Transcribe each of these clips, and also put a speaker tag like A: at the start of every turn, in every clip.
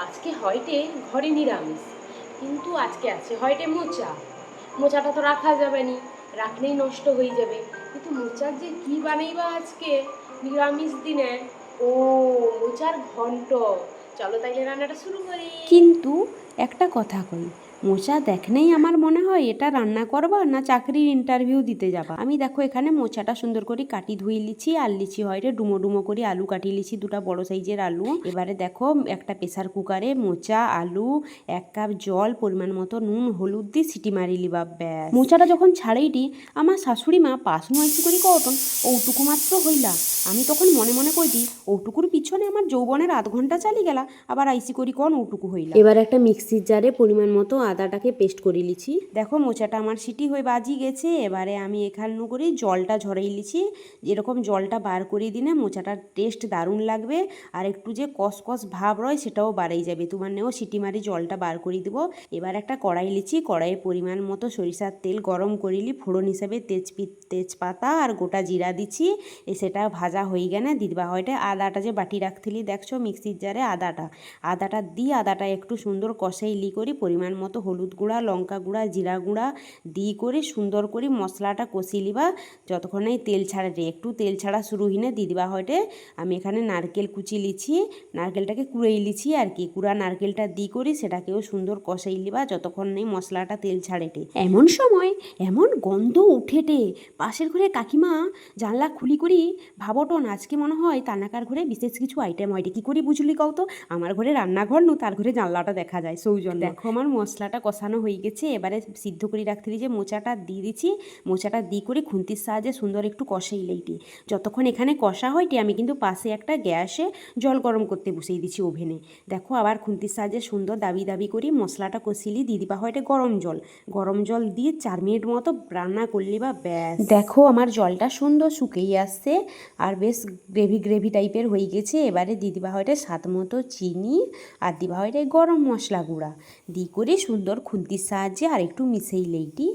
A: আজকে হয়টে ঘরে নিরামিষ, কিন্তু আজকে আছে হয়টে মোচা। মোচাটা তো রাখা যাবে নি, রাখলেই নষ্ট হয়ে যাবে। কিন্তু মোচার যে কি বানাইবা আজকে নিরামিষ দিনে? ও, মোচার ঘন্ট। চলো তাইলে রান্নাটা শুরু করি।
B: কিন্তু একটা কথা কই, মোচা দেখনেই আমার মনে হয় এটা রান্না করবা না চাকরির ইন্টারভিউ দিতে যাবা। আমি দেখো এখানে মোচাটা সুন্দর করে কাটি ধুই লিছি, আর লিচি হয়রে ডুমো ডুমো করে আলু কাটি লিছি, দুটা বড় সাইজের আলু। এবারে দেখো একটা প্রেসার কুকারে মোচা, আলু, 1 কাপ জল, পরিমাণ মতো নুন, হলুদ দিয়ে সিটি মারি লিবা। ব্যাস, মোচাটা যখন ছাড়াইটি আমার শাশুড়ি মা পাশু আইসি করি কটন ওটুকু মাত্র হইলা। আমি তখন মনে মনে কইটি ওটুকুর পিছনে আমার যৌবনের 1/2 ঘন্টা চালি গেলা, আবার আইসি করি কন ওটুকু হইলা। এবার একটা মিক্সির জারে পরিমাণ মতো আদাটাকে পেস্ট করে লিছি। দেখো মোচাটা আমার সিটি হয়ে বাজি গেছে। এবারে আমি এখান করে জলটা ঝরাই লিছি। এরকম জলটা বার করে দিলে মোচাটার টেস্ট দারুণ লাগবে, আর একটু যে কসকস ভাব রয় সেটাও বাড়াই যাবে। তোমার নেও সিটি মারি জলটা বার করে দেবো। এবার একটা কড়াই লিছি, কড়াইয়ে পরিমাণ মতো সরিষার তেল গরম করিলি, ফোড়ন হিসেবে তেজপাতা আর গোটা জিরা দিছি। সেটা ভাজা হয়ে গেলে দিদবা হয়টে আদাটা যে বাটি রাখছিলি দেখছো মিক্সির জারে, আদাটা দিয়ে আদাটা একটু সুন্দর কষাইলি করি, পরিমাণ মতো হলুদ গুঁড়া, লঙ্কা গুঁড়া, জিরা গুঁড়া দিয়ে করে সুন্দর করে মশলাটা কষি লিবা যতক্ষণে তেল ছাড়ে। একটু তেল ছাড়া শুরু হইনে দিদিবা হয়টে আমি এখানে নারকেল কুচি লিছি, নারকেলটাকে কুড়েই লিছি আর কি। কুড়া নারকেলটা দিয়ে করি সেটাকেও সুন্দর কষাই লিবা যতক্ষণ নেই মশলাটা তেল ছাড়েটে। এমন সময় এমন গন্ধ উঠেটে, পাশের ঘরে কাকিমা জানলা খুলি করি ভাবটন আজকে মনে হয় তানাকার ঘরে বিশেষ কিছু আইটেম হয়টে। কি করি বুঝলি কও তো? আমার ঘরে রান্নাঘর নু, তার ঘরে জানলাটা দেখা যায় সৌজন্য। দেখো আমার মশলাটা কষানো হয়ে গেছে। এবারে সিদ্ধ করে রাখতে যে মোচাটা দিয়ে দিচ্ছি, মোচাটা দিয়ে করে খুন্তির সাহায্যে সুন্দর একটু কষাই লইটি। যতক্ষণ এখানে কষা হয়টি আমি কিন্তু পাশে একটা গ্যাসে জল গরম করতে বসিয়ে দিচ্ছি ওভেনে। দেখো আবার খুন্তির সাহায্যে সুন্দর দাবি দাবি করি মশলাটা কষিলি, দিয়ে দিবা হয়টে গরম জল দিয়ে 4 মিনিট মতো রান্না করলি বা ব্যাস। দেখো আমার জলটা সুন্দর শুকিয়ে আসছে আর বেশ গ্রেভি টাইপের হয়ে গেছে। এবারে দিয়ে দিবা হয়টে স্বাদ মতো চিনি, আর দিবা হয়টে গরম মশলা গুঁড়া দিয়ে করে সুন্দর খুন্তির সাহায্যে আর একটু মিশাই লইটি।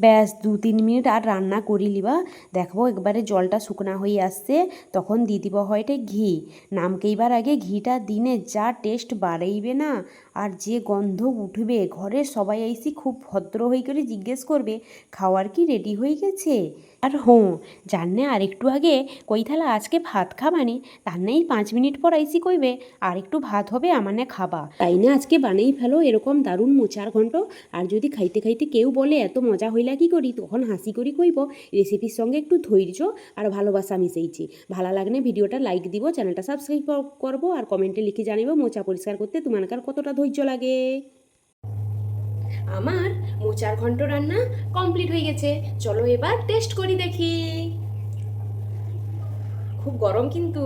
B: ব্যাস 2-3 মিনিট আর রান্না করি লিবা। দেখবো একবারে জলটা শুকনা হয়ে আসছে, তখন দিয়ে দিব হয়টে ঘি। নামকেইবার আগে ঘিটা দিনে যা টেস্ট বাড়াইবে না, আর যে গন্ধ উঠবে ঘরের সবাই আইসি খুব ভদ্র হয়ে করে জিজ্ঞেস করবে খাওয়ার কি রেডি হয়ে গেছে। আর জাননে আর একটু আগে কই থালা আজকে ভাত খাবানি, তার নেই 5 মিনিট পর আইসি কইবে আর একটু ভাত হবে আমার নে খাবা। তাই না আজকে বানাই ফেলো এরকম দারুণ মোচার ঘন্ট। আর যদি খাইতে খাইতে কেউ বলে এত মজা হইলা কি করি, তখন হাসি করি কইব রেসিপির সঙ্গে একটু ধৈর্য আর ভালোবাসা মিশাইছি। ভালো লাগলে ভিডিওটা লাইক দিব, চ্যানেলটা সাবস্ক্রাইব করবো, আর কমেন্টে লিখে জানিব মোচা পরিষ্কার করতে তোমার কতটা ধৈর্য লাগে।
A: আমার মোচার ঘন্ট রান্না কমপ্লিট হয়ে গেছে। চলো এবার টেস্ট করি দেখি। খুব গরম কিন্তু।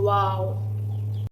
A: ওয়াও।